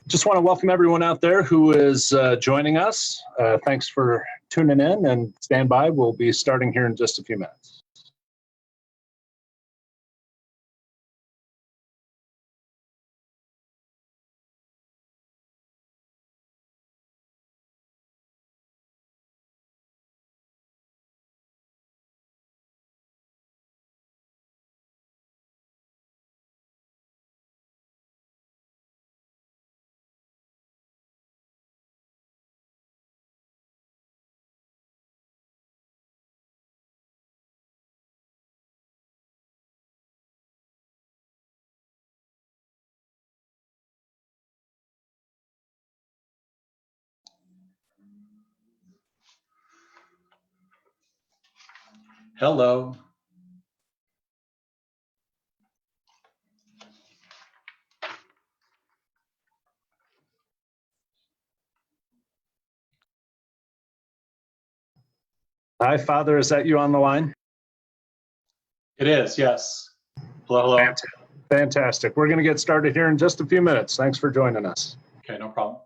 Just want to welcome everyone out there who is joining us. Thanks for tuning in and stand by. We'll be starting here in just a few minutes. Hello. Hi, Father. Is that you on the line? It is, yes. Hello, hello. Fantastic. We're going to get started here in just a few minutes. Thanks for joining us. Okay, no problem.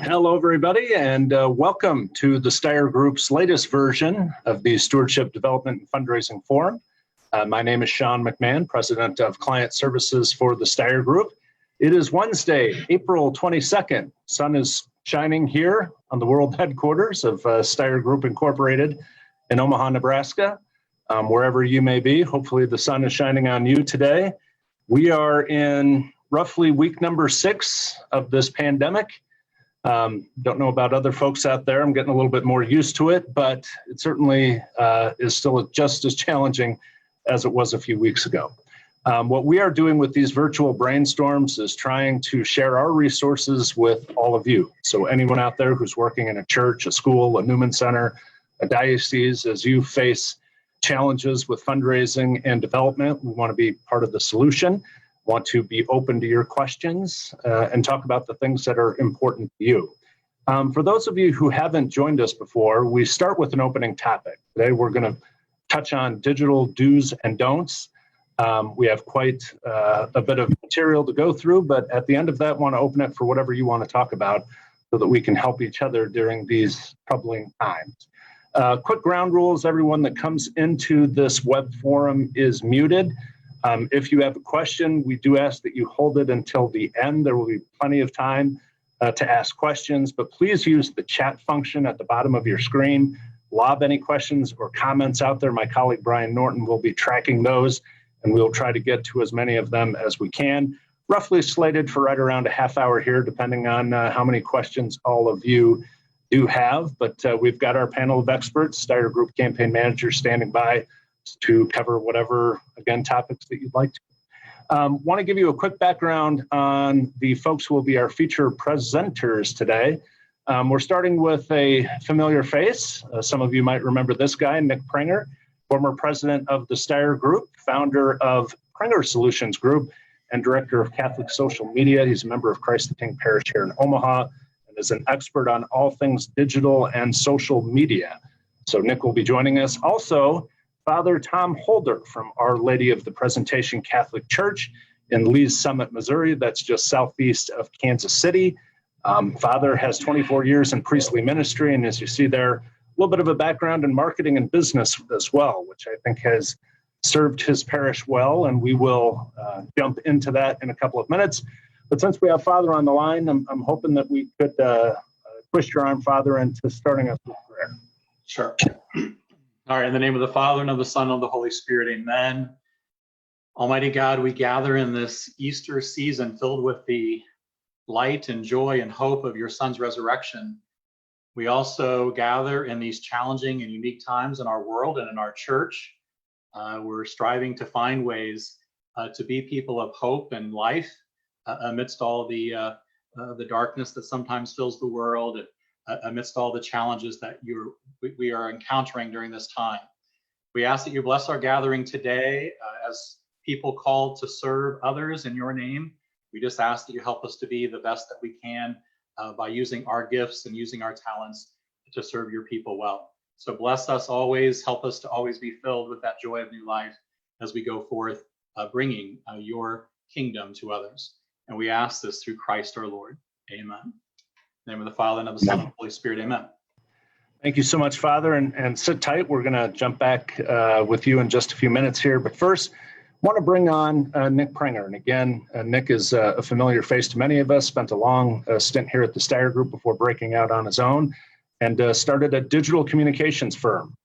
Hello, everybody, and welcome to the Steier Group's latest version of the Stewardship Development and Fundraising Forum. My name is Sean McMahon, President of Client Services for the Steier Group. It is Wednesday, April 22nd. Sun is shining here on the world headquarters of Steier Group Incorporated in Omaha, Nebraska. Wherever you may be, hopefully the sun is shining on you today. We are in roughly week number 6 of this pandemic. Don't know about other folks out there. I'm getting a little bit more used to it, but it certainly is still just as challenging as it was a few weeks ago. What we are doing with these virtual brainstorms is trying to share our resources with all of you. So anyone out there who's working in a church, a school, a Newman Center, a diocese, as you face challenges with fundraising and development, we want to be part of the solution. Want to be open to your questions and talk about the things that are important to you. For those of you who haven't joined us before, we start with an opening topic. Today we're going to touch on digital do's and don'ts. We have quite a bit of material to go through, but at the end of that, want to open it for whatever you want to talk about so that we can help each other during these troubling times. Quick ground rules: everyone that comes into this web forum is muted. If you have a question, we do ask that you hold it until the end. There will be plenty of time to ask questions, but please use the chat function at the bottom of your screen. Lob any questions or comments out there. My colleague Brian Norton will be tracking those, and we'll try to get to as many of them as we can. Roughly slated for right around a half hour here, depending on how many questions all of you do have. But we've got our panel of experts, Steier Group campaign managers, standing by to cover whatever, again, topics that you'd like to. Want to give you a quick background on the folks who will be our feature presenters today. We're starting with a familiar face. Some of you might remember this guy, Nick Kramer, former president of the Steier Group, founder of Kramer Solutions Group, and director of Catholic social media. He's a member of Christ the King Parish here in Omaha and is an expert on all things digital and social media. So Nick will be joining us. Also, Father Tom Holder from Our Lady of the Presentation Catholic Church in Lee's Summit, Missouri. That's just southeast of Kansas City. Father has 24 years in priestly ministry, and as you see there, a little bit of a background in marketing and business as well, which I think has served his parish well, and we will jump into that in a couple of minutes. But since we have Father on the line, I'm hoping that we could twist your arm, Father, into starting us with prayer. Sure. All right, in the name of the Father, and of the Son, and of the Holy Spirit, amen. Almighty God, we gather in this Easter season filled with the light and joy and hope of your Son's resurrection. We also gather in these challenging and unique times in our world and in our church. We're striving to find ways to be people of hope and life amidst all the darkness that sometimes fills the world, amidst all the challenges that we are encountering during this time. We ask that you bless our gathering today as people called to serve others in your name. We just ask that you help us to be the best that we can by using our gifts and using our talents to serve your people well. So bless us always, help us to always be filled with that joy of new life as we go forth, bringing your kingdom to others. And we ask this through Christ our Lord. Amen. In the name of the Father, and of the Son, and of the Holy Spirit. Amen. Thank you so much, Father, and sit tight. We're going to jump back with you in just a few minutes here. But first, I want to bring on Nick Kramer. And again, Nick is a familiar face to many of us, spent a long stint here at the Steier Group before breaking out on his own, and started a digital communications firm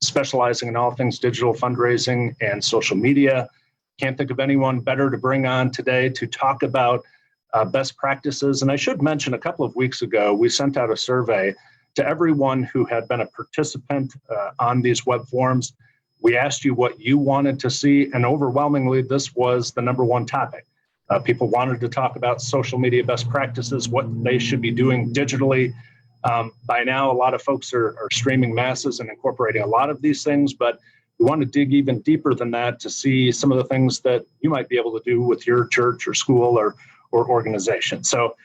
specializing in all things digital fundraising and social media. Can't think of anyone better to bring on today to talk about best practices. And I should mention, a couple of weeks ago, we sent out a survey to everyone who had been a participant on these web forums. We asked you what you wanted to see, and overwhelmingly, this was the number one topic. People wanted to talk about social media best practices, what they should be doing digitally. By now, a lot of folks are streaming masses and incorporating a lot of these things, but we want to dig even deeper than that to see some of the things that you might be able to do with your church or school or organization. So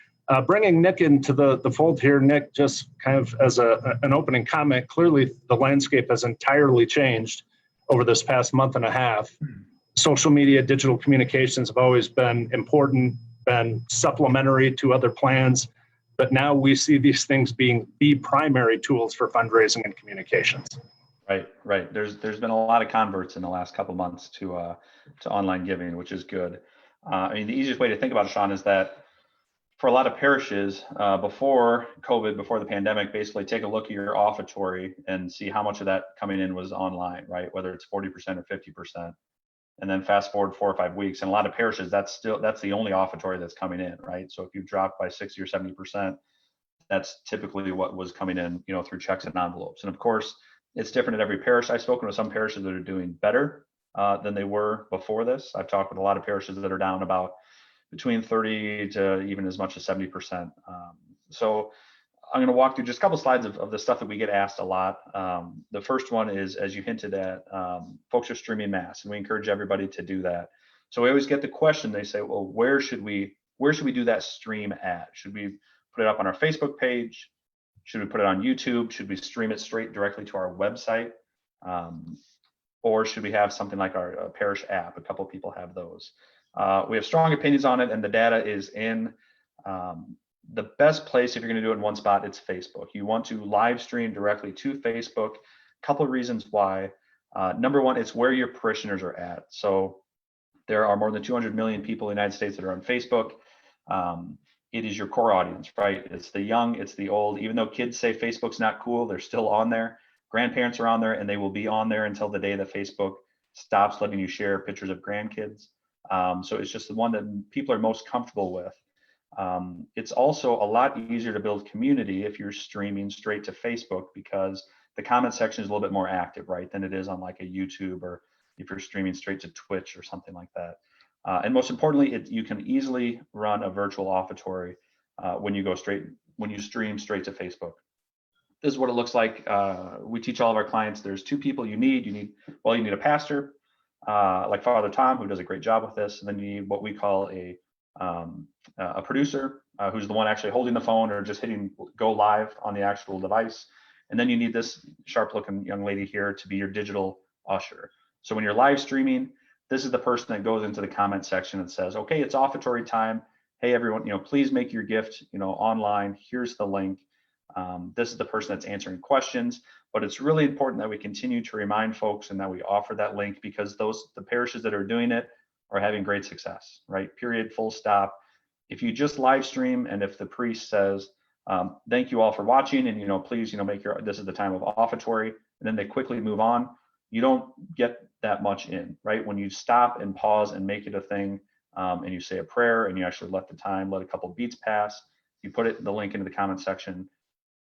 bringing Nick into the fold here, Nick, just kind of as an opening comment, clearly the landscape has entirely changed over this past month and a half. Social media, digital communications have always been important, been supplementary to other plans, but now we see these things being the primary tools for fundraising and communications. Right. There's been a lot of converts in the last couple months to online giving, which is good. I mean, the easiest way to think about it, Sean, is that for a lot of parishes, before COVID, before the pandemic, basically take a look at your offertory and see how much of that coming in was online, right? Whether it's 40% or 50%. And then fast forward 4 or 5 weeks, and a lot of parishes, that's the only offertory that's coming in, right? So if you've dropped by 60 or 70%, that's typically what was coming in, through checks and envelopes. And of course, it's different at every parish. I've spoken with some parishes that are doing better than they were before this. I've talked with a lot of parishes that are down about between 30 to even as much as 70%. So I'm going to walk through just a couple slides of the stuff that we get asked a lot. The first one is, as you hinted at, folks are streaming mass, and we encourage everybody to do that. So we always get the question, they say, well, where should we do that stream at? Should we put it up on our Facebook page? Should we put it on YouTube? Should we stream it straight directly to our website? Or should we have something like our parish app? A couple of people have those. We have strong opinions on it, and the data is in. The best place, if you're going to do it in one spot, it's Facebook. You want to live stream directly to Facebook. A couple of reasons why. Number one, it's where your parishioners are at. So there are more than 200 million people in the United States that are on Facebook. It is your core audience, right? It's the young, it's the old. Even though kids say Facebook's not cool, they're still on there. Grandparents are on there, and they will be on there until the day that Facebook stops letting you share pictures of grandkids. So it's just the one that people are most comfortable with. It's also a lot easier to build community if you're streaming straight to Facebook, because the comment section is a little bit more active, right, than it is on like a YouTube, or if you're streaming straight to Twitch or something like that. And most importantly, you can easily run a virtual offertory when you stream straight to Facebook. This is what it looks like. We teach all of our clients, there's 2 people you need. You need a pastor, like Father Tom, who does a great job with this. And then you need what we call a producer, who's the one actually holding the phone or just hitting go live on the actual device. And then you need this sharp looking young lady here to be your digital usher. So when you're live streaming, This is the person that goes into the comment section and says, okay, it's offertory time. Hey, everyone, please make your gift, online. Here's the link. This is the person that's answering questions, but it's really important that we continue to remind folks and that we offer that link, because the parishes that are doing it are having great success, right? Period, full stop. If you just live stream and if the priest says, thank you all for watching, and please, this is the time of offertory, and then they quickly move on, you don't get that much in, right? When you stop and pause and make it a thing, and you say a prayer and you actually let a couple beats pass, you put the link into the comment section,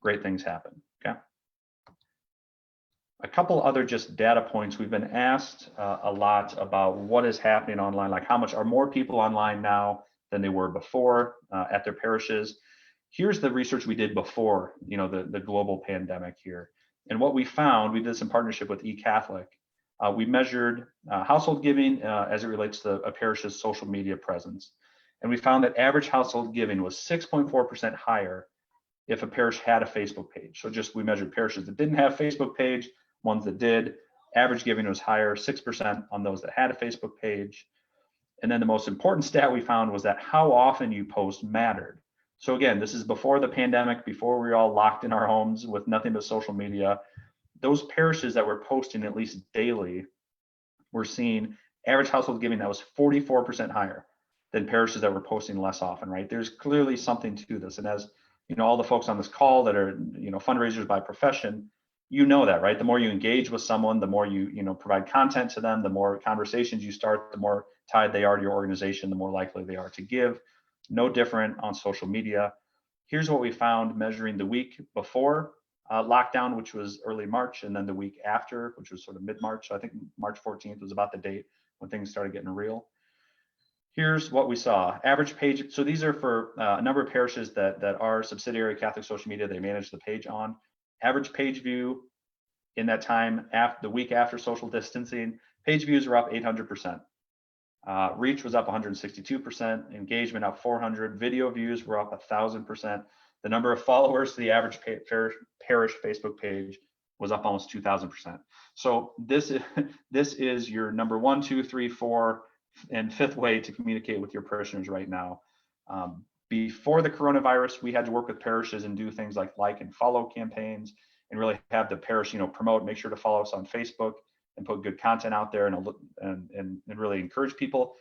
great things happen. Okay. A couple other just data points. We've been asked a lot about what is happening online, like how much are more people online now than they were before at their parishes. Here's the research we did before, the global pandemic here. And what we found, we did this in partnership with eCatholic. We measured household giving as it relates to a parish's social media presence. And we found that average household giving was 6.4% higher if a parish had a Facebook page. So we measured parishes that didn't have Facebook page, ones that did. Average giving was higher, 6% on those that had a Facebook page. And then the most important stat we found was that how often you post mattered. So again, this is before the pandemic, before we were all locked in our homes with nothing but social media. Those parishes that were posting at least daily were seeing average household giving that was 44% higher than parishes that were posting less often, right? There's clearly something to this. And as all the folks on this call that are, fundraisers by profession, that, right? The more you engage with someone, the more you provide content to them, the more conversations you start, the more tied they are to your organization, the more likely they are to give. No different on social media. Here's what we found measuring the week before lockdown, which was early March, and then the week after, which was sort of mid-March. So I think March 14th was about the date when things started getting real. Here's what we saw. Average page. So these are for a number of parishes that are subsidiary Catholic social media. They manage the page on. Average page view in that time, the week after social distancing, page views were up 800%. Reach was up 162%. Engagement up 400. Video views were up 1,000%. The number of followers to the average parish Facebook page was up almost 2,000%. So this is your number 1, 2, 3, 4, and 5th way to communicate with your parishioners right now. Before the coronavirus, we had to work with parishes and do things like and follow campaigns and really have the parish, promote, make sure to follow us on Facebook and put good content out there and really encourage people.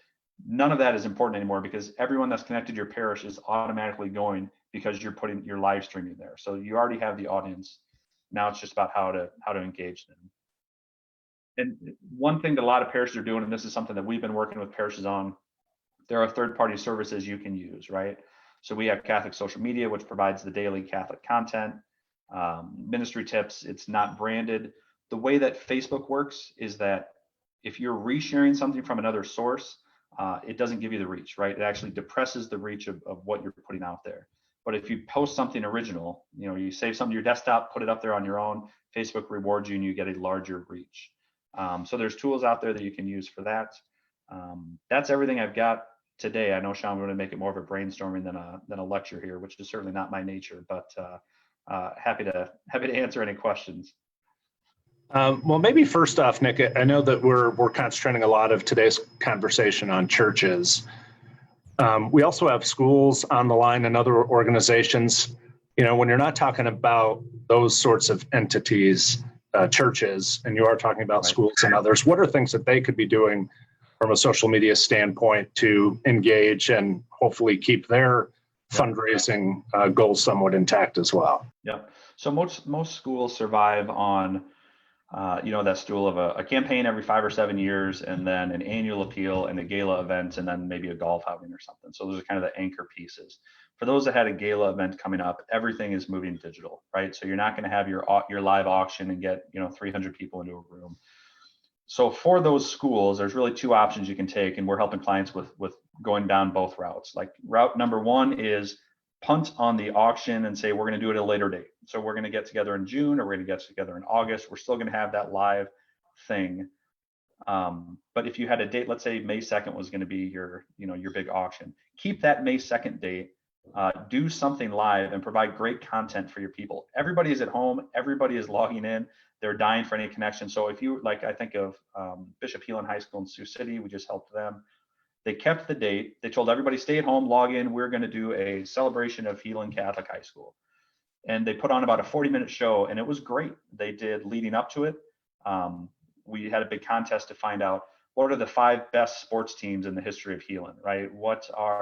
None of that is important anymore because everyone that's connected to your parish is automatically going because you're live streaming there. So you already have the audience. Now it's just about how to engage them. And one thing that a lot of parishes are doing, and this is something that we've been working with parishes on, there are third-party services you can use, right? So we have Catholic social media, which provides the daily Catholic content, ministry tips. It's not branded. The way that Facebook works is that if you're resharing something from another source, it doesn't give you the reach, right? It actually depresses the reach of what you're putting out there. But if you post something original, you save something to your desktop, put it up there on your own, Facebook rewards you and you get a larger reach. So there's tools out there that you can use for that. That's everything I've got today. I know, Sean, we're going to make it more of a brainstorming than a lecture here, which is certainly not my nature, but happy to answer any questions. Well, maybe first off, Nick, I know that we're concentrating a lot of today's conversation on churches. We also have schools on the line and other organizations. When you're not talking about those sorts of entities, churches, and you are talking about Right. schools and others, what are things that they could be doing from a social media standpoint to engage and hopefully keep their fundraising goals somewhat intact as well? Yeah. So most schools survive on that stool of a campaign every 5 or 7 years, and then an annual appeal and a gala event, and then maybe a golf outing or something. So those are kind of the anchor pieces. For those that had a gala event coming up, everything is moving digital, right? So you're not going to have your live auction and get 300 people into a room. So for those schools, there's really 2 options you can take, and we're helping clients with going down both routes. Like route number 1 is punt on the auction and say, we're going to do it at a later date. So we're going to get together in June, or we're going to get together in August. We're still going to have that live thing. But if you had a date, let's say May 2nd was going to be your big auction, keep that May 2nd date do something live and provide great content for your people. Everybody is at home. Everybody is logging in. They're dying for any connection. So if you, like, I think of Bishop Heelan High School in Sioux City, we just helped them. They kept the date. They told everybody, stay at home, log in. We're going to do a celebration of Heelan Catholic High School. And they put on about a 40-minute show, and it was great. They did leading up to it. We had a big contest to find out what are the 5 best sports teams in the history of Heelan, right?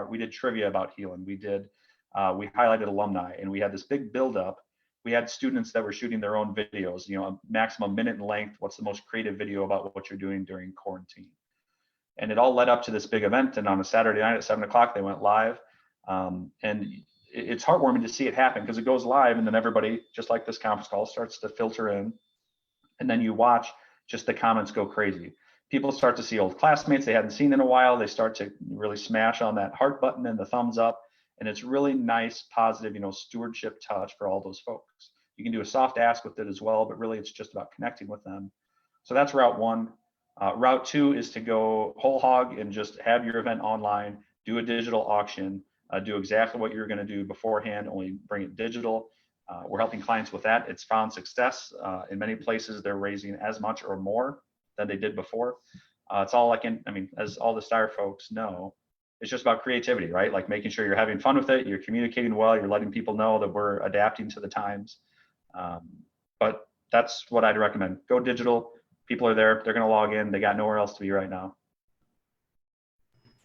We did trivia about Heelan. We highlighted alumni, and we had this big build-up. We had students that were shooting their own videos, a maximum minute in length. What's the most creative video about what you're doing during quarantine? And it all led up to this big event. And on a Saturday night at 7 o'clock, they went live. And it's heartwarming to see it happen because it goes live, and then everybody, just like this conference call, starts to filter in. And then you watch just the comments go crazy. People start to see old classmates they hadn't seen in a while. They start to really smash on that heart button and the thumbs up. And it's really nice, positive, stewardship touch for all those folks. You can do a soft ask with it as well, but really it's just about connecting with them. So that's route 1. Route 2 is to go whole hog and just have your event online, do a digital auction, do exactly what you're going to do beforehand, only bring it digital. We're helping clients with that. It's found success. In many places, they're raising as much or more than they did before. It's all as all the Steier folks know, it's just about creativity, right? Like making sure you're having fun with it, you're communicating well, you're letting people know that we're adapting to the times. But that's what I'd recommend. Go digital. People are there. They're going to log in. They got nowhere else to be right now.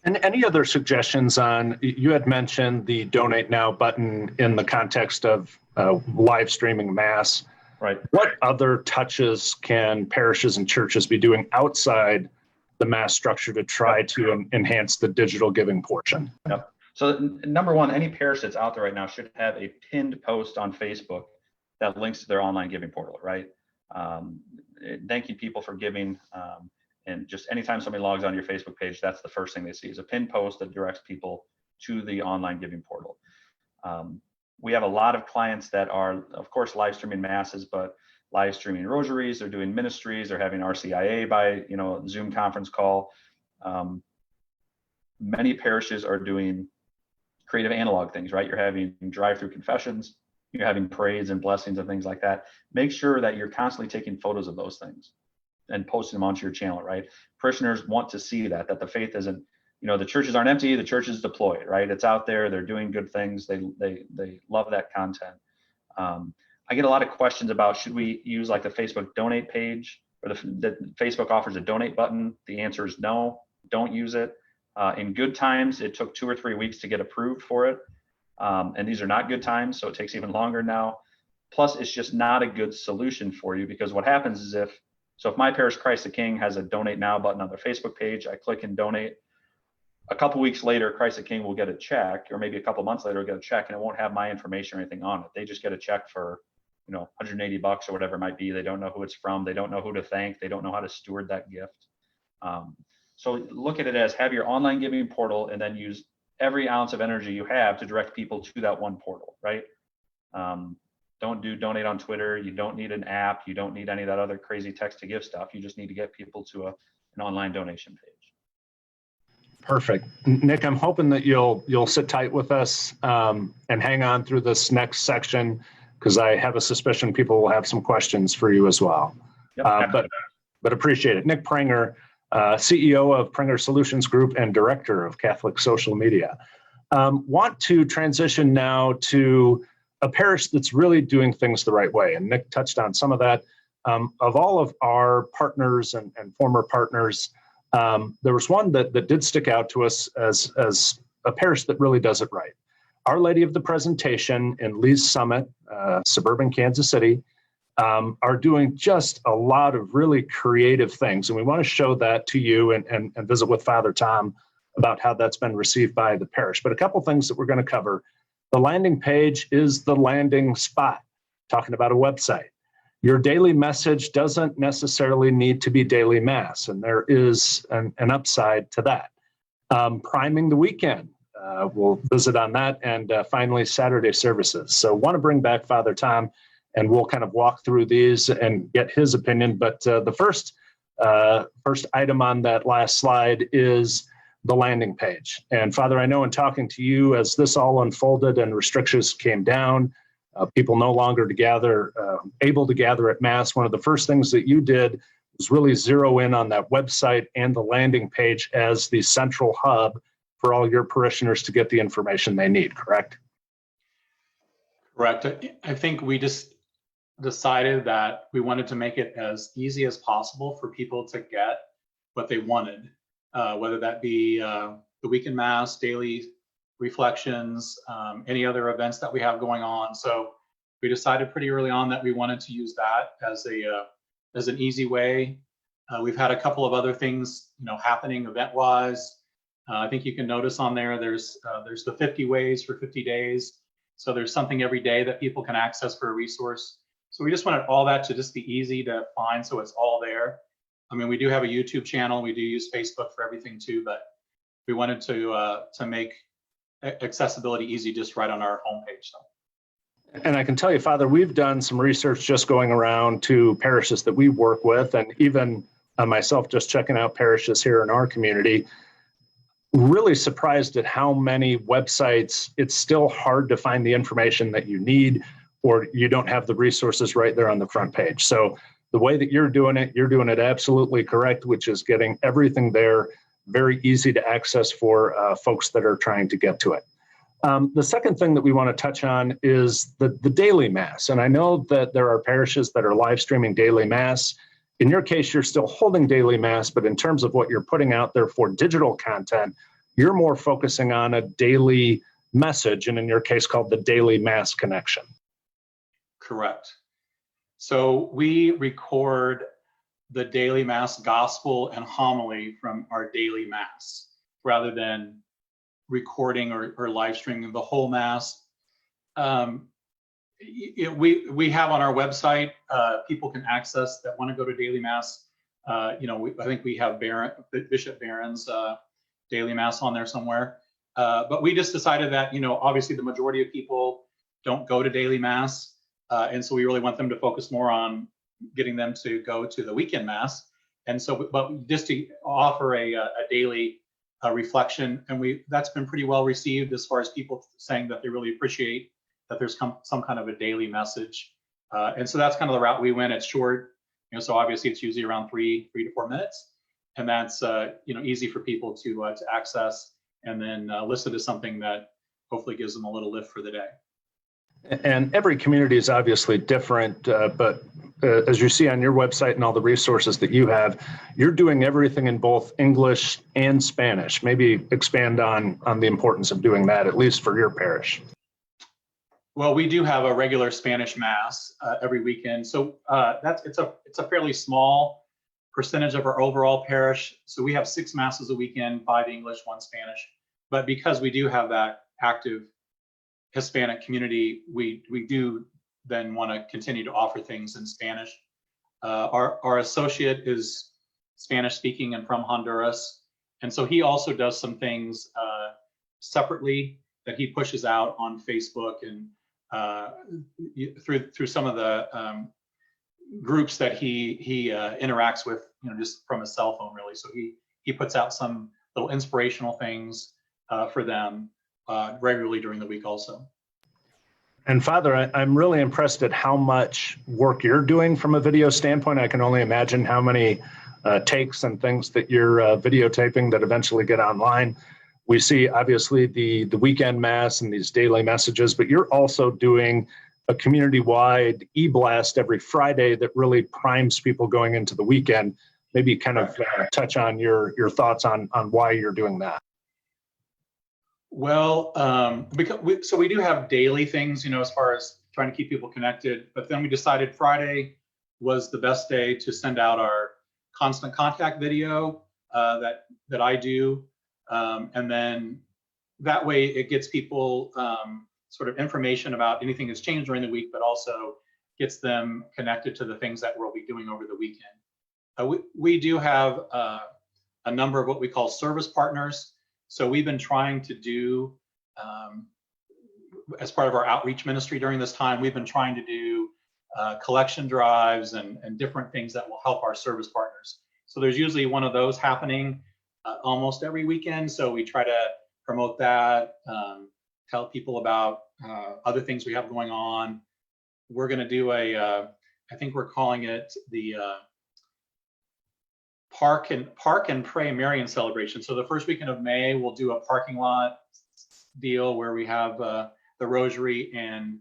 And any other suggestions on, you had mentioned the donate now button in the context of live streaming mass. Right. What other touches can parishes and churches be doing outside the mass structure to try to enhance the digital giving portion? Yep. So number one, any parish that's out there right now should have a pinned post on Facebook that links to their online giving portal, right? Thanking people for giving. And just anytime somebody logs on your Facebook page, that's the first thing they see is a pinned post that directs people to the online giving portal. We have a lot of clients that are, of course, live streaming masses, but live streaming rosaries. They're doing ministries. They're having RCIA by Zoom conference call. Many parishes are doing creative analog things, right? You're having drive-through confessions. You're having parades and blessings and things like that. Make sure that you're constantly taking photos of those things and posting them onto your channel, right? Parishioners want to see that the faith isn't, the churches aren't empty, the church is deployed, right? It's out there, they're doing good things, they love that content. I get a lot of questions about, should we use like the Facebook donate page, or the Facebook offers a donate button? The answer is no, don't use it. In good times, it took 2 or 3 weeks to get approved for it. And these are not good times, so it takes even longer now. Plus, it's just not a good solution for you, because what happens is if my parish, Christ the King, has a donate now button on their Facebook page, I click and donate. A couple weeks later, Christ the King will get a check, or maybe a couple months later, will get a check, and it won't have my information or anything on it. They just get a check for, $180 or whatever it might be. They don't know who it's from. They don't know who to thank. They don't know how to steward that gift. So look at it as have your online giving portal, and then use every ounce of energy you have to direct people to that one portal, right? Don't do donate on Twitter. You don't need an app. You don't need any of that other crazy text to give stuff. You just need to get people to an online donation page. Perfect. Nick, I'm hoping that you'll sit tight with us and hang on through this next section, because I have a suspicion people will have some questions for you as well. Yep. But appreciate it. Nick Pranger, CEO of Pranger Solutions Group and Director of Catholic Social Media. Want to transition now to a parish that's really doing things the right way. And Nick touched on some of that. Of all of our partners and former partners, there was one that did stick out to us as a parish that really does it right. Our Lady of the Presentation in Lee's Summit, suburban Kansas City, are doing just a lot of really creative things. And we want to show that to you and visit with Father Tom about how that's been received by the parish. But a couple things that we're going to cover. The landing page is the landing spot, talking about a website. Your daily message doesn't necessarily need to be daily mass, and there is an upside to that. Priming the weekend, we'll visit on that, and finally Saturday services. So want to bring back Father Tom, and we'll kind of walk through these and get his opinion. But the first item on that last slide is the landing page. And Father, I know in talking to you as this all unfolded and restrictions came down, people no longer able to gather at Mass, one of the first things that you did was really zero in on that website and the landing page as the central hub for all your parishioners to get the information they need, correct? Correct. I think we just decided that we wanted to make it as easy as possible for people to get what they wanted, whether that be the weekend Mass, daily reflections, any other events that we have going on. So we decided pretty early on that we wanted to use that as an easy way. We've had a couple of other things, happening event-wise. I think you can notice on there, there's the 50 ways for 50 days. So there's something every day that people can access for a resource. So we just wanted all that to just be easy to find, so it's all there. I mean, we do have a YouTube channel. We do use Facebook for everything too, but we wanted to make accessibility easy just right on our homepage. So. And I can tell you, Father, we've done some research just going around to parishes that we work with, and even myself just checking out parishes here in our community, really surprised at how many websites it's still hard to find the information that you need, or you don't have the resources right there on the front page. So the way that you're doing it absolutely correct, which is getting everything there very easy to access for folks that are trying to get to it. The second thing that we want to touch on is the daily Mass. And I know that there are parishes that are live streaming daily Mass. In your case, you're still holding daily Mass, but in terms of what you're putting out there for digital content, you're more focusing on a daily message, and in your case called the Daily Mass Connection. Correct. So we record the daily Mass gospel and homily from our daily Mass rather than recording or live streaming the whole Mass. We have on our website, people can access that want to go to daily Mass. I think we have Bishop Barron's daily Mass on there somewhere. But we just decided that, obviously the majority of people don't go to daily Mass. And so we really want them to focus more on getting them to go to the weekend Mass. And so, but just to offer a daily reflection, and that's been pretty well received as far as people saying that they really appreciate that there's some kind of a daily message. And so that's kind of the route we went. It's short, so obviously it's usually around 3 to 4 minutes. And that's, easy for people to access and then listen to something that hopefully gives them a little lift for the day. And every community is obviously different, but as you see on your website and all the resources that you have, you're doing everything in both English and Spanish. Maybe expand on the importance of doing that, at least for your parish. Well, we do have a regular Spanish Mass every weekend. So it's a fairly small percentage of our overall parish. So we have 6 Masses a weekend, 5 English, 1 Spanish. But because we do have that active Hispanic community, we do then want to continue to offer things in Spanish. Our associate is Spanish speaking and from Honduras. And so he also does some things separately that he pushes out on Facebook and through some of the groups that he interacts with, just from his cell phone, really. So he puts out some little inspirational things for them regularly during the week also. And Father, I'm really impressed at how much work you're doing from a video standpoint. I can only imagine how many takes and things that you're videotaping that eventually get online. We see obviously the weekend Mass and these daily messages, but you're also doing a community-wide e-blast every Friday that really primes people going into the weekend. Maybe kind of touch on your thoughts on why you're doing that. Well, because we do have daily things, as far as trying to keep people connected, but then we decided Friday was the best day to send out our constant contact video that I do. And then that way it gets people sort of information about anything that's changed during the week, but also gets them connected to the things that we'll be doing over the weekend. We do have a number of what we call service partners. So we've been trying to do, as part of our outreach ministry during this time, we've been trying to do collection drives and different things that will help our service partners. So there's usually one of those happening almost every weekend. So we try to promote that, tell people about other things we have going on. We're going to do I think we're calling it the Park and Pray Marian celebration. So the first weekend of May, we'll do a parking lot deal where we have the Rosary and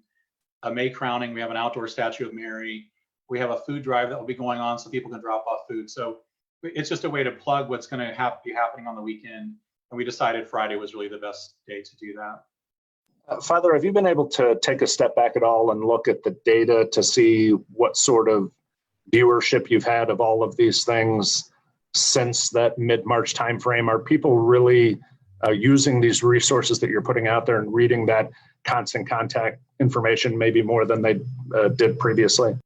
a May crowning. We have an outdoor statue of Mary. We have a food drive that will be going on so people can drop off food. So it's just a way to plug what's going to be happening on the weekend. And we decided Friday was really the best day to do that. Father, have you been able to take a step back at all and look at the data to see what sort of viewership you've had of all of these things since that mid-March timeframe? Are people really using these resources that you're putting out there and reading that constant contact information maybe more than they did previously?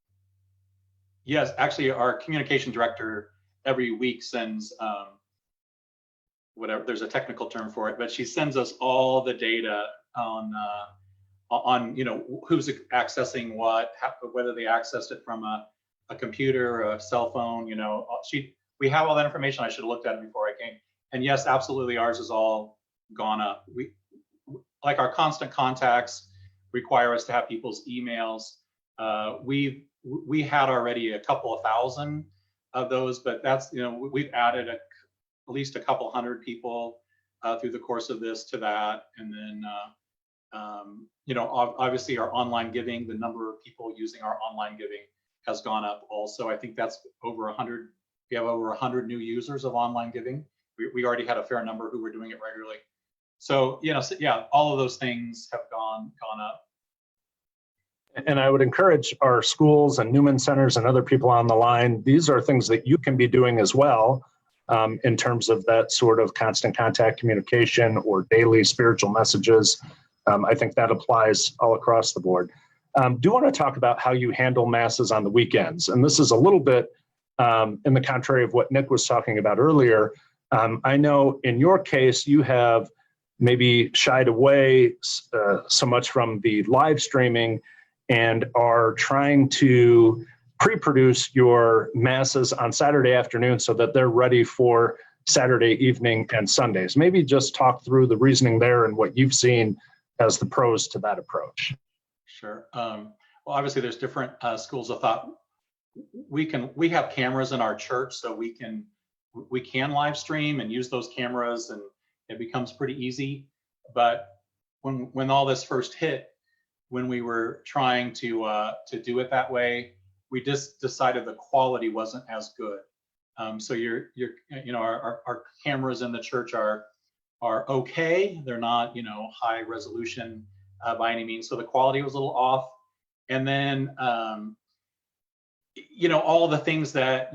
Yes, actually, our communication director every week sends whatever, there's a technical term for it, but she sends us all the data on who's accessing what, whether they accessed it from a computer or a cell phone. We have all that information. I should have looked at it before I came. And yes, absolutely, ours is all gone up. We, like our constant contacts, require us to have people's emails. We had already a couple of thousand of those, but that's, we've added at least a couple hundred people through the course of this to that. And then, obviously our online giving, the number of people using our online giving has gone up also. I think that's over 100. We have over 100 new users of online giving. We already had a fair number who were doing it regularly. So, all of those things have gone up. And I would encourage our schools and Newman centers and other people on the line, these are things that you can be doing as well in terms of that sort of constant contact communication or daily spiritual messages. I think that applies all across the board. Do want to talk about how you handle masses on the weekends. And this is a little bit in the contrary of what Nick was talking about earlier. I know in your case, you have maybe shied away so much from the live streaming and are trying to pre-produce your masses on Saturday afternoon so that they're ready for Saturday evening and Sundays. Maybe just talk through the reasoning there and what you've seen as the pros to that approach. Sure. Well, obviously there's different schools of thought. We have cameras in our church, so we can live stream and use those cameras, and it becomes pretty easy. But when all this first hit, when we were trying to do it that way, we just decided the quality wasn't as good. So our cameras in the church are okay. They're not high resolution by any means. So the quality was a little off. And then all the things that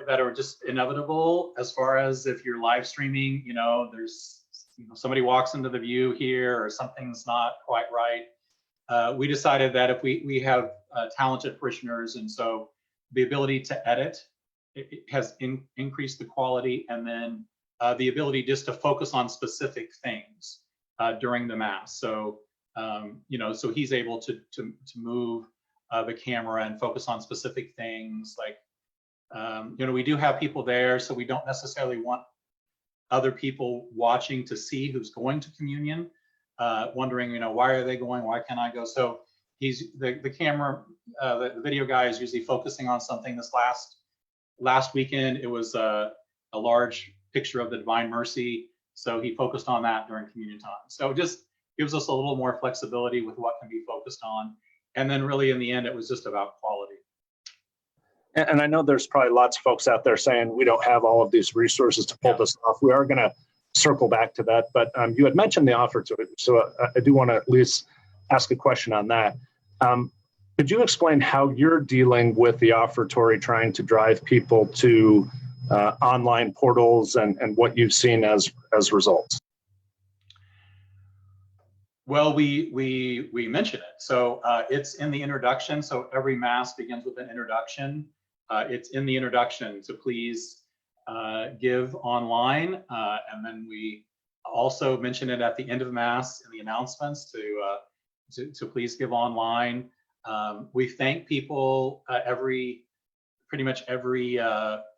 are just inevitable as far as if you're live streaming, there's somebody walks into the view here or something's not quite right. We decided that if we have talented parishioners, and so the ability to edit, it has increased the quality, and then the ability just to focus on specific things during the Mass. So so he's able to move the camera and focus on specific things. Like we do have people there, so we don't necessarily want other people watching to see who's going to communion, wondering why are they going, why can't I go? So he's the camera, the video guy is usually focusing on something. This last weekend, it was a large picture of the Divine Mercy, so he focused on that during communion time. So it just gives us a little more flexibility with what can be focused on. And then really in the end, it was just about quality. And I know there's probably lots of folks out there saying we don't have all of these resources to pull this off. We are going to circle back to that, but you had mentioned the Offertory, so I do want to at least ask a question on that. Could you explain how you're dealing with the Offertory, trying to drive people to online portals and what you've seen as results? Well, we mention it. So it's in the introduction. So every Mass begins with an introduction. It's in the introduction to please give online. And then we also mention it at the end of Mass in the announcements to please give online. We thank people pretty much every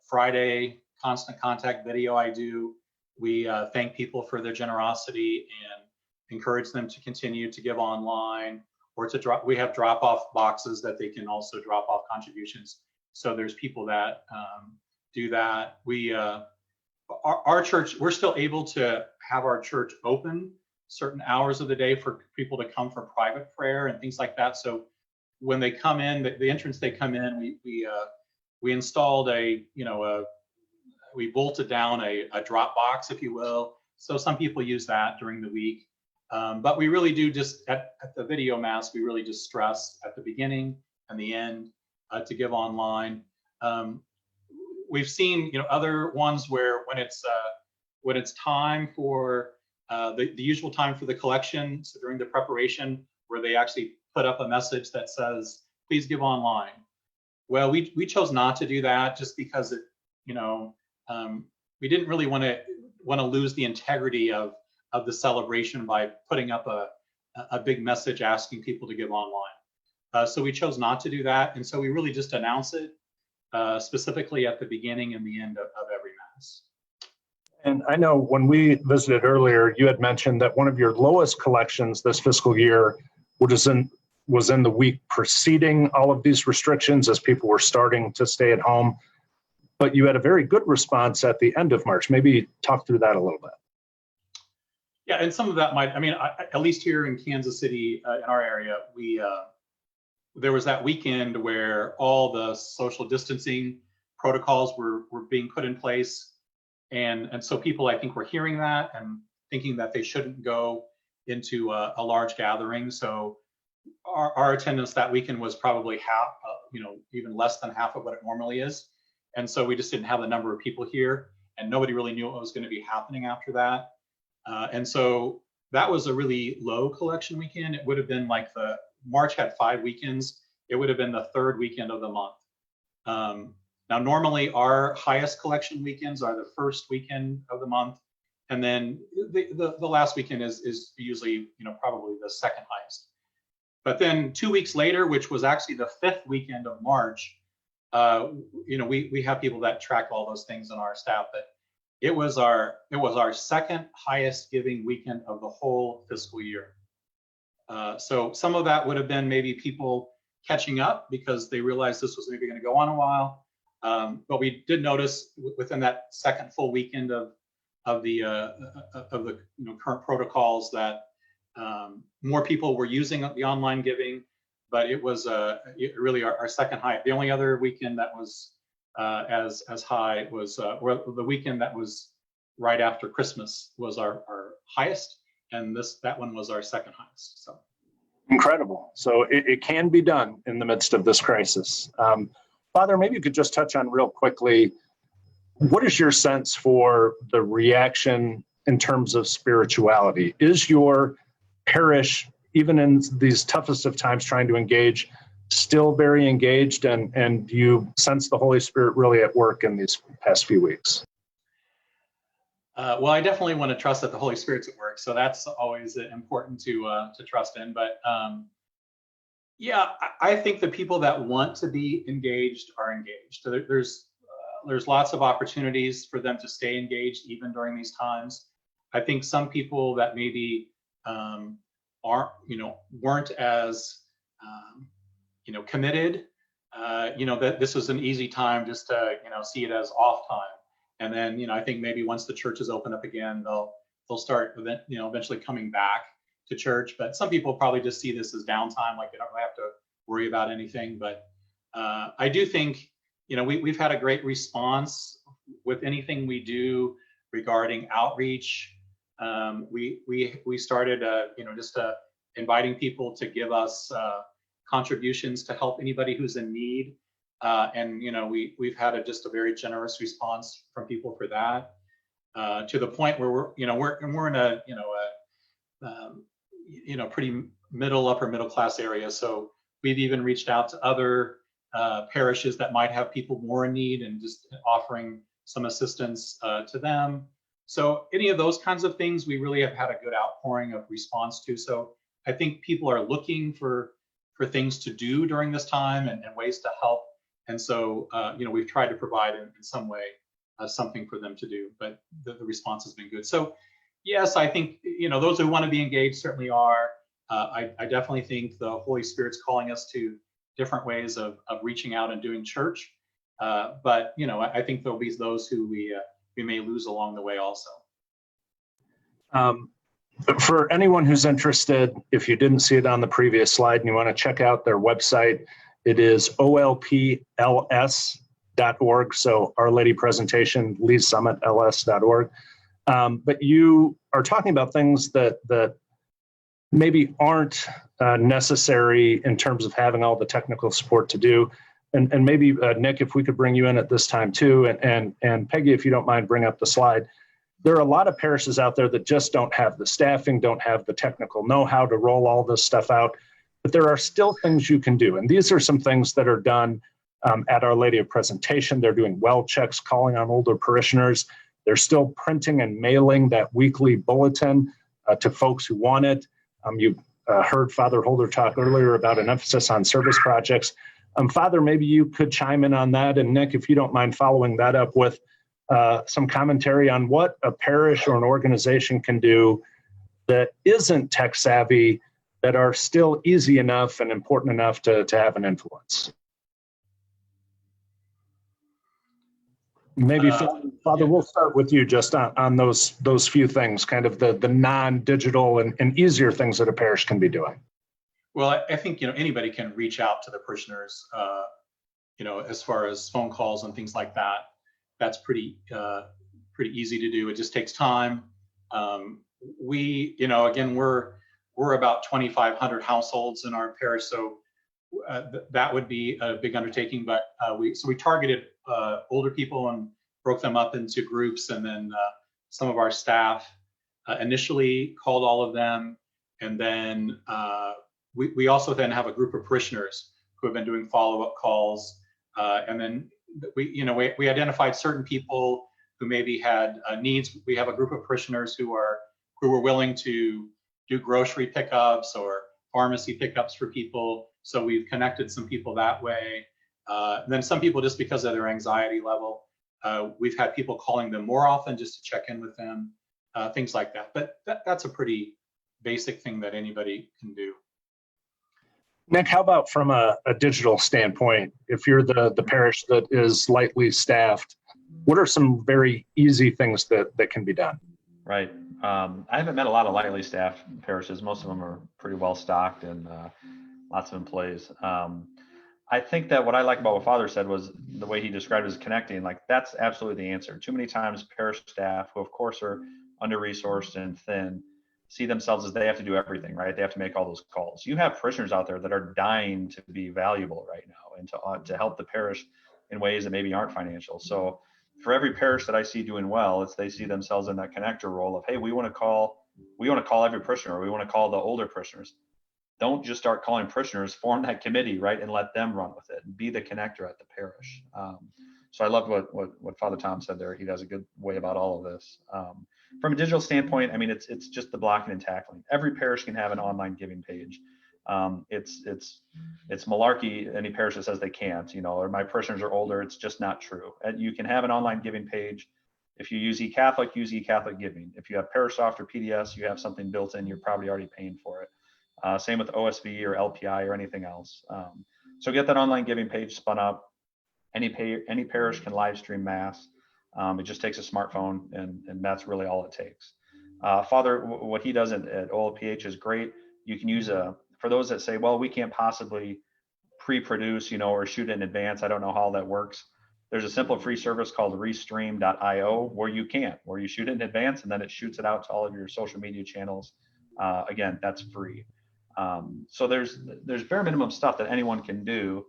Friday constant contact video I do. We thank people for their generosity and encourage them to continue to give online or to drop. We have drop-off boxes that they can also drop off contributions. So there's people that do that. We our church, we're still able to have our church open certain hours of the day for people to come for private prayer and things like that. So when they come in, the entrance they come in, we installed we bolted down a drop box, if you will. So some people use that during the week. But we really do just at the video mass, we really just stress at the beginning and the end to give online. We've seen other ones where when it's time for the usual time for the collection, so during the preparation, where they actually put up a message that says, please give online. Well, we chose not to do that just because we didn't really want to lose the integrity of the celebration by putting up a big message asking people to give online. So we chose not to do that. And so we really just announce it specifically at the beginning and the end of every Mass. And I know when we visited earlier, you had mentioned that one of your lowest collections this fiscal year was in the week preceding all of these restrictions as people were starting to stay at home. But you had a very good response at the end of March. Maybe talk through that a little bit. Yeah, and some of that at least here in Kansas City, in our area, there was that weekend where all the social distancing protocols were being put in place. And so people, I think, were hearing that and thinking that they shouldn't go into a large gathering. So our attendance that weekend was probably half, even less than half of what it normally is. And so we just didn't have the number of people here, and nobody really knew what was going to be happening after that. And so that was a really low collection weekend. It would have been like March had 5 weekends. It would have been the 3rd weekend of the month. Now, normally our highest collection weekends are the 1st weekend of the month. And then the last weekend is usually, probably the 2nd highest. But then 2 weeks later, which was actually the 5th weekend of March, we have people that track all those things in our staff, but it was our 2nd highest giving weekend of the whole fiscal year. So some of that would have been maybe people catching up because they realized this was maybe going to go on a while. But we did notice within that 2nd full weekend of the current protocols that more people were using the online giving, but it was really our 2nd high. The only other weekend that was as high was the weekend that was right after Christmas was our highest, and that one was our 2nd highest. So incredible. So it can be done in the midst of this crisis. Father, maybe you could just touch on real quickly, what is your sense for the reaction in terms of spirituality? Is your parish, even in these toughest of times, trying to engage, still very engaged, and do you sense the Holy Spirit really at work in these past few weeks? Well, I definitely want to trust that the Holy Spirit's at work, so that's always important to trust in. But yeah, I think the people that want to be engaged are engaged. So there's lots of opportunities for them to stay engaged even during these times. I think some people that maybe weren't as committed, that this was an easy time just to see it as off time. And then I think maybe once the churches open up again, they'll start eventually coming back to church. But some people probably just see this as downtime, like they don't really have to worry about anything. But I do think we've had a great response with anything we do regarding outreach. We started just inviting people to give us contributions to help anybody who's in need. And we've had just a very generous response from people for that, to the point where we're in a pretty upper middle class area. So we've even reached out to other parishes that might have people more in need and just offering some assistance to them. So any of those kinds of things, we really have had a good outpouring of response to. So I think people are looking for things to do during this time and ways to help. And so, we've tried to provide in some way something for them to do, but the response has been good. So yes, I think, those who want to be engaged certainly are. I definitely think the Holy Spirit's calling us to different ways of reaching out and doing church. But I think there'll be those who we may lose along the way also. For anyone who's interested, if you didn't see it on the previous slide and you want to check out their website, it is olpls.org. So Our Lady Presentation, Lee's Summit, ls.org. But you are talking about things that maybe aren't necessary in terms of having all the technical support to do. And maybe, Nick, if we could bring you in at this time too, and Peggy, if you don't mind, bring up the slide. There are a lot of parishes out there that just don't have the staffing, don't have the technical know-how to roll all this stuff out, but there are still things you can do. And these are some things that are done at Our Lady of Presentation. They're doing well checks, calling on older parishioners. They're still printing and mailing that weekly bulletin to folks who want it. You heard Father Holder talk earlier about an emphasis on service projects. Father, maybe you could chime in on that. And Nick, if you don't mind following that up with some commentary on what a parish or an organization can do that isn't tech savvy, that are still easy enough and important enough to have an influence. Maybe, Father, we'll start with you just on those few things, kind of the non-digital and easier things that a parish can be doing. Well, I think anybody can reach out to the parishioners, as far as phone calls and things like that. That's pretty easy to do. It just takes time. Again, we're about 2,500 households in our parish, so that would be a big undertaking. But we targeted older people and broke them up into groups, and then some of our staff initially called all of them, and then we also then have a group of parishioners who have been doing follow-up calls, and then we identified certain people who maybe had needs. We have a group of parishioners who were willing to do grocery pickups or pharmacy pickups for people. So we've connected some people that way. And then some people, just because of their anxiety level, we've had people calling them more often just to check in with them, things like that. But that's a pretty basic thing that anybody can do. Nick, how about from a digital standpoint? If you're the parish that is lightly staffed, what are some very easy things that can be done? Right. I haven't met a lot of lightly staffed parishes. Most of them are pretty well stocked and lots of employees. I think that what I like about what Father said was the way he described it as connecting. Like, that's absolutely the answer. Too many times parish staff, who of course are under-resourced and thin, see themselves as they have to do everything, right? They have to make all those calls. You have parishioners out there that are dying to be valuable right now and to help the parish in ways that maybe aren't financial. So for every parish that I see doing well, they see themselves in that connector role of, hey, we want to call every parishioner. We want to call the older parishioners. Don't just start calling parishioners, form that committee, right? And let them run with it and be the connector at the parish. So I love what Father Tom said there. He does a good way about all of this. From a digital standpoint, I mean, it's just the blocking and tackling. Every parish can have an online giving page. It's malarkey, any parish that says they can't, or my parishioners are older. It's just not true. And you can have an online giving page. If you use eCatholic, use eCatholic Giving. If you have ParishSoft or PDS, you have something built in, you're probably already paying for it. Same with OSV or LPI or anything else. So get that online giving page spun up. Any parish can live stream Mass. It just takes a smartphone, and that's really all it takes. Father, what he does at OLPH is great. You can use for those that say, well, we can't possibly pre-produce, or shoot in advance. I don't know how that works. There's a simple free service called restream.io where you shoot it in advance, and then it shoots it out to all of your social media channels. Again, that's free. So there's bare minimum stuff that anyone can do.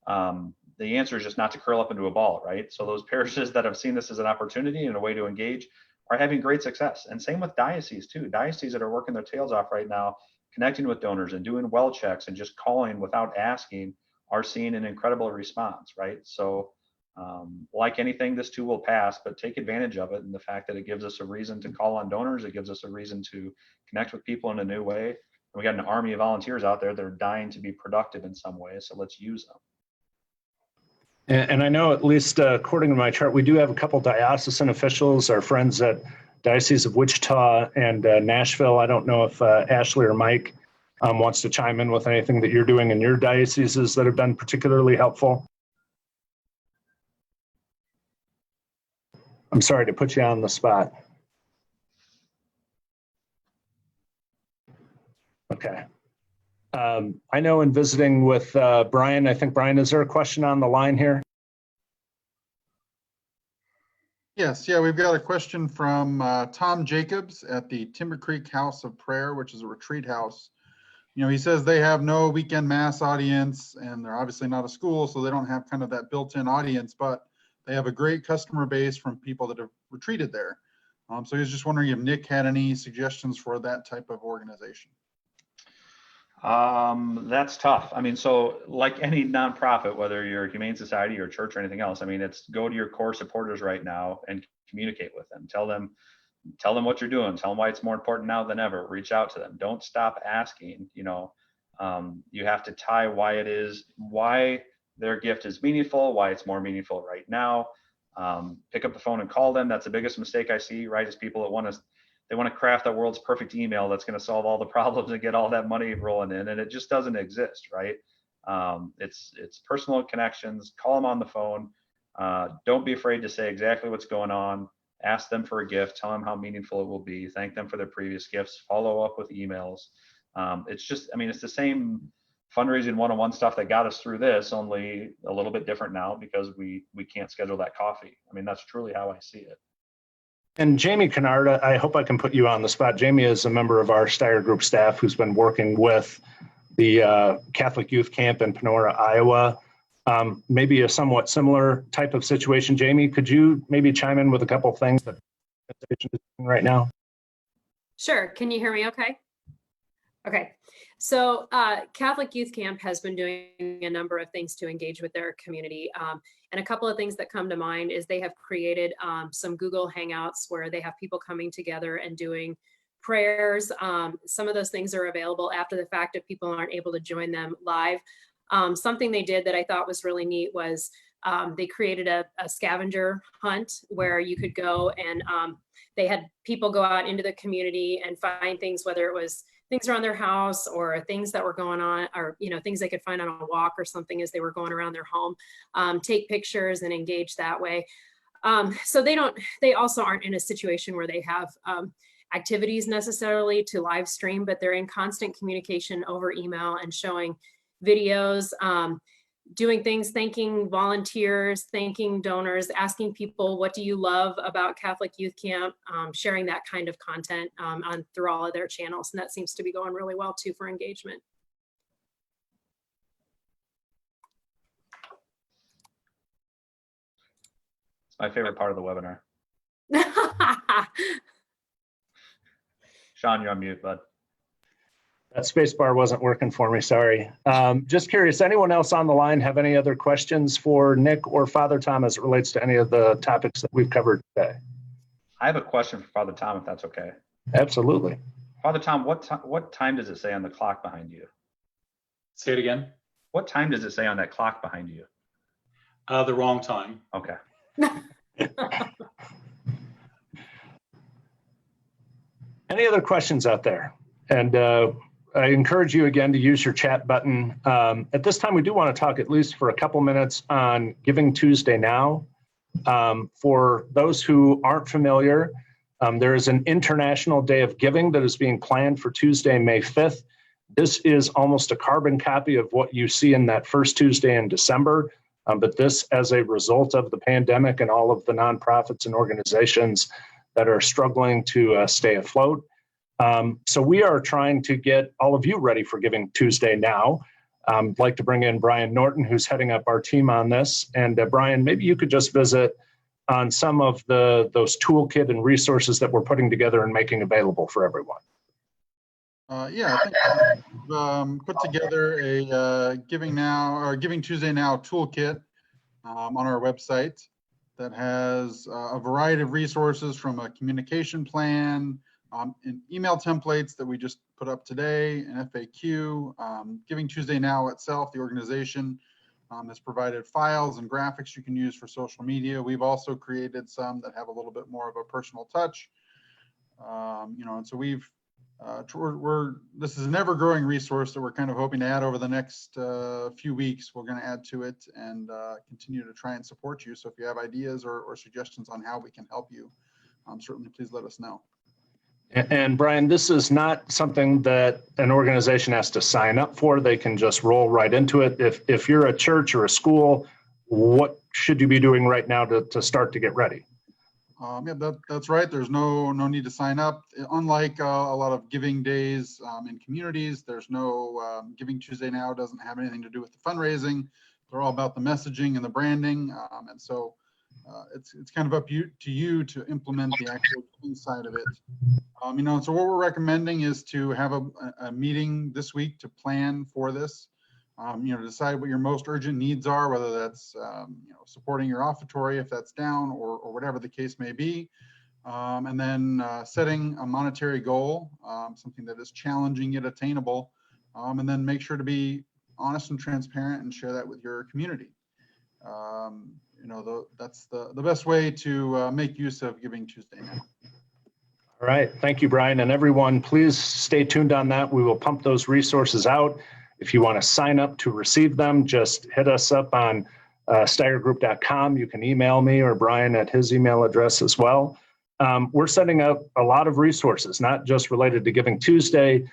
The answer is just not to curl up into a ball, right? So those parishes that have seen this as an opportunity and a way to engage are having great success. And same with dioceses too. Dioceses that are working their tails off right now, connecting with donors and doing well checks and just calling without asking, are seeing an incredible response, right? So like anything, this too will pass, but take advantage of it. And the fact that it gives us a reason to call on donors, it gives us a reason to connect with people in a new way. And we got an army of volunteers out there that are dying to be productive in some way. So let's use them. And I know, at least according to my chart, we do have a couple diocesan officials, our friends at Diocese of Wichita and Nashville. I don't know if Ashley or Mike wants to chime in with anything that you're doing in your dioceses that have been particularly helpful. I'm sorry to put you on the spot. Okay. I know in visiting with Brian, I think, Brian, is there a question on the line here? Yes, yeah, we've got a question from Tom Jacobs at the Timber Creek House of Prayer, which is a retreat house. You know, he says they have no weekend mass audience, and they're obviously not a school, so they don't have kind of that built-in audience, but they have a great customer base from people that have retreated there. So he was just wondering if Nick had any suggestions for that type of organization. That's tough. I mean, so like any nonprofit, whether you're a humane society or church or anything else, I mean, it's go to your core supporters right now and communicate with them. Tell them what you're doing. Tell them why it's more important now than ever. Reach out to them. Don't stop asking. You know, you have to tie why their gift is meaningful, why it's more meaningful right now. Pick up the phone and call them. That's the biggest mistake I see, right? Is people that they want to craft the world's perfect email that's going to solve all the problems and get all that money rolling in, and it just doesn't exist, right? It's personal connections. Call them on the phone. Don't be afraid to say exactly what's going on. Ask them for a gift. Tell them how meaningful it will be. Thank them for their previous gifts. Follow up with emails. It's just, I mean, it's the same fundraising one-on-one stuff that got us through this, only a little bit different now because we can't schedule that coffee. I mean, that's truly how I see it. And Jamie Kennard, I hope I can put you on the spot. Jamie is a member of our Steier Group staff who's been working with the Catholic Youth Camp in Panora, Iowa. Maybe a somewhat similar type of situation. Jamie, could you maybe chime in with a couple of things that the organization is doing right now? Sure. Can you hear me okay? Okay. So Catholic Youth Camp has been doing a number of things to engage with their community. And a couple of things that come to mind is they have created some Google Hangouts where they have people coming together and doing prayers. Some of those things are available after the fact if people aren't able to join them live. Something they did that I thought was really neat was they created a scavenger hunt where you could go and they had people go out into the community and find things, whether it was things around their house or things that were going on, or, you know, things they could find on a walk or something as they were going around their home, take pictures and engage that way. So they also aren't in a situation where they have activities necessarily to live stream, but they're in constant communication over email and showing videos, doing things, thanking volunteers, thanking donors, asking people, what do you love about Catholic Youth Camp, sharing that kind of content through all of their channels. And that seems to be going really well too for engagement. It's my favorite part of the webinar. Sean, you're on mute, bud. That space bar wasn't working for me, sorry. Just curious, anyone else on the line have any other questions for Nick or Father Tom as it relates to any of the topics that we've covered today? I have a question for Father Tom, if that's okay. Absolutely. Father Tom, what time does it say on the clock behind you? Say it again. What time does it say on that clock behind you? The wrong time. Okay. Any other questions out there? And I encourage you again to use your chat button. At this time, we do want to talk at least for a couple minutes on Giving Tuesday Now. For those who aren't familiar, there is an International Day of Giving that is being planned for Tuesday, May 5th. This is almost a carbon copy of what you see in that first Tuesday in December, but this as a result of the pandemic and all of the nonprofits and organizations that are struggling to stay afloat. So we are trying to get all of you ready for Giving Tuesday Now. I'd like to bring in Brian Norton, who's heading up our team on this. And Brian, maybe you could just visit on some of those toolkit and resources that we're putting together and making available for everyone. Yeah, I think we've put together a Giving Tuesday Now toolkit on our website that has a variety of resources from a communication plan, and email templates that we just put up today, an FAQ, Giving Tuesday Now itself, the organization, has provided files and graphics you can use for social media. We've also created some that have a little bit more of a personal touch. And so this is an ever-growing resource that we're kind of hoping to add over the next few weeks. We're going to add to it and continue to try and support you. So if you have ideas or suggestions on how we can help you, certainly please let us know. And Brian, this is not something that an organization has to sign up for. They can just roll right into it. If you're a church or a school, what should you be doing right now to start to get ready? That's right. There's no need to sign up. Unlike a lot of giving days in communities, there's no Giving Tuesday now doesn't have anything to do with the fundraising. They're all about the messaging and the branding. And so it's kind of up to you to implement the actual side of it. So what we're recommending is to have a meeting this week to plan for this. To decide what your most urgent needs are, whether that's supporting your offertory if that's down or whatever the case may be, and then setting a monetary goal, something that is challenging yet attainable, and then make sure to be honest and transparent and share that with your community. That's the best way to make use of Giving Tuesday now. All right, thank you, Brian, and everyone, please stay tuned on that. We will pump those resources out. If you want to sign up to receive them, just hit us up on steiergroup.com. You can email me or Brian at his email address as well. We're setting up a lot of resources, not just related to Giving Tuesday.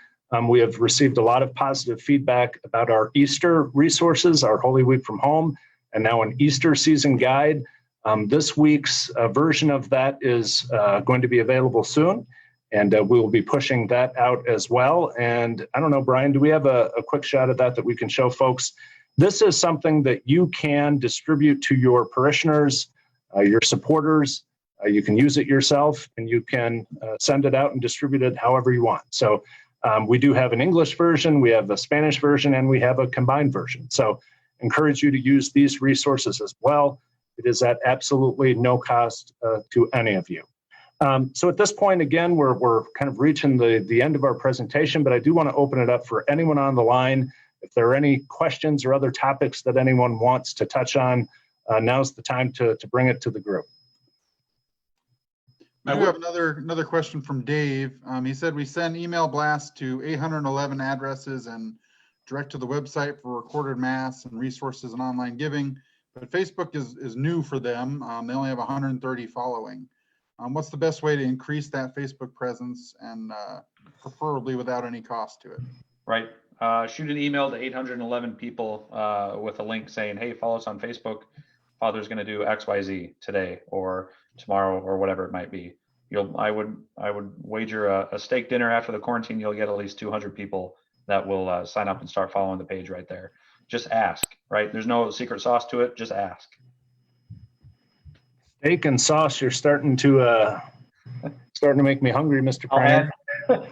We have received a lot of positive feedback about our Easter resources, our Holy Week from Home, and now an Easter season guide. This week's version of that is going to be available soon. And we will be pushing that out as well. And I don't know, Brian, do we have a quick shot at that we can show folks? This is something that you can distribute to your parishioners, your supporters. You can use it yourself, and you can send it out and distribute it however you want. So we do have an English version, we have a Spanish version, and we have a combined version. So encourage you to use these resources as well. It is at absolutely no cost to any of you. So at this point, again, we're kind of reaching the end of our presentation, but I do want to open it up for anyone on the line. If there are any questions or other topics that anyone wants to touch on, now's the time to bring it to the group. We do have another question from Dave. He said we send email blasts to 811 addresses and direct to the website for recorded mass and resources and online giving, but Facebook is new for them. They only have 130 following. What's the best way to increase that Facebook presence and preferably without any cost to it? Right. Shoot an email to 811 people with a link saying, hey, follow us on Facebook. Father's going to do XYZ today or tomorrow or whatever it might be. I would wager a steak dinner after the quarantine, you'll get at least 200 people that will sign up and start following the page right there. Just ask, right? There's no secret sauce to it. Just ask. Steak and sauce, you're starting to make me hungry, Mr. Kramer.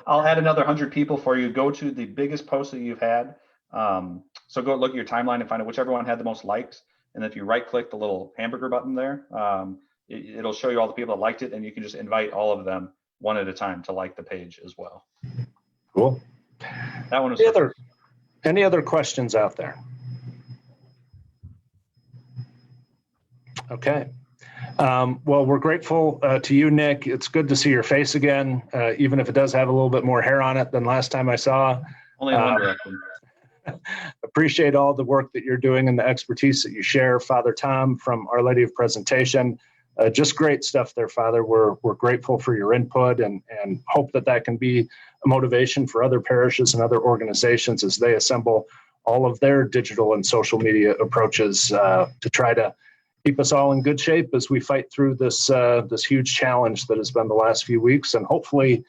I'll add another 100 people for you. Go to the biggest post that you've had. So go look at your timeline and find out whichever one had the most likes. And if you right click the little hamburger button there, it'll show you all the people that liked it, and you can just invite all of them one at a time to like the page as well. Cool. That one was any other questions out there? Okay. Well, we're grateful to you, Nick. It's good to see your face again, even if it does have a little bit more hair on it than last time I saw. Only in one direction. Appreciate all the work that you're doing and the expertise that you share, Father Tom from Our Lady of Presentation. Just great stuff there, Father. We're grateful for your input and hope that can be a motivation for other parishes and other organizations as they assemble all of their digital and social media approaches to try to keep us all in good shape as we fight through this huge challenge that has been the last few weeks and hopefully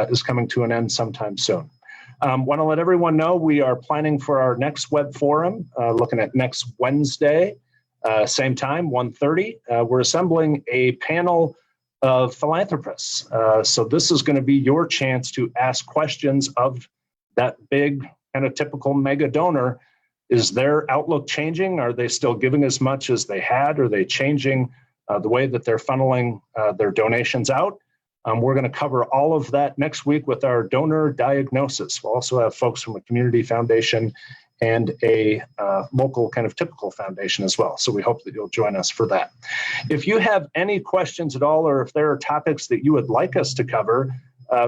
is coming to an end sometime soon. Want to let everyone know we are planning for our next web forum, looking at next Wednesday, same time, 1:30. We're assembling a panel of philanthropists. So this is going to be your chance to ask questions of that big kind of typical mega donor. Is their outlook changing? Are they still giving as much as they had? Are they changing the way that they're funneling their donations out? We're going to cover all of that next week with our donor diagnosis. We'll also have folks from a community foundation and a local kind of typical foundation as well. So we hope that you'll join us for that. If you have any questions at all, or if there are topics that you would like us to cover,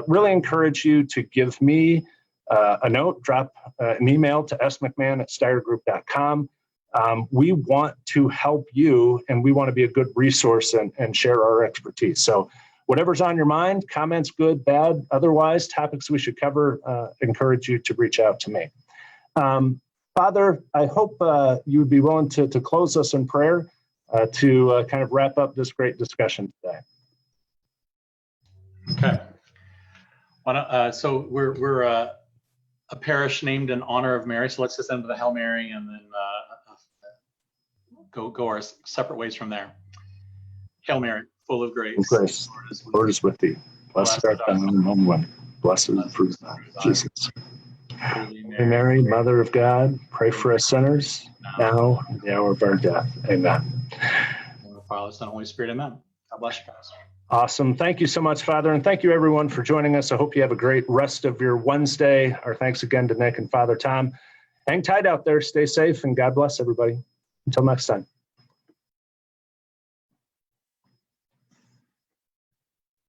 really encourage you to give me a note, drop an email to smcmahon@steiergroup.com. We want to help you, and we want to be a good resource and share our expertise. So whatever's on your mind, comments, good, bad, otherwise, topics we should cover, encourage you to reach out to me. Father, I hope you would be willing to close us in prayer to kind of wrap up this great discussion today. Okay. So we're a parish named in honor of Mary. So let's just end with the Hail Mary and then go our separate ways from there. Hail Mary, full of grace. Grace, Lord is with thee. Blessed art thou among women. Blessed is the fruit of thy womb, Jesus. Holy Mary, Mother of God, pray for us sinners, now and the hour of our death. Amen. Father, Son, Holy Spirit, amen. God bless you guys. Awesome. Thank you so much, Father. And thank you, everyone, for joining us. I hope you have a great rest of your Wednesday. Our thanks again to Nick and Father Tom. Hang tight out there. Stay safe, and God bless everybody. Until next time.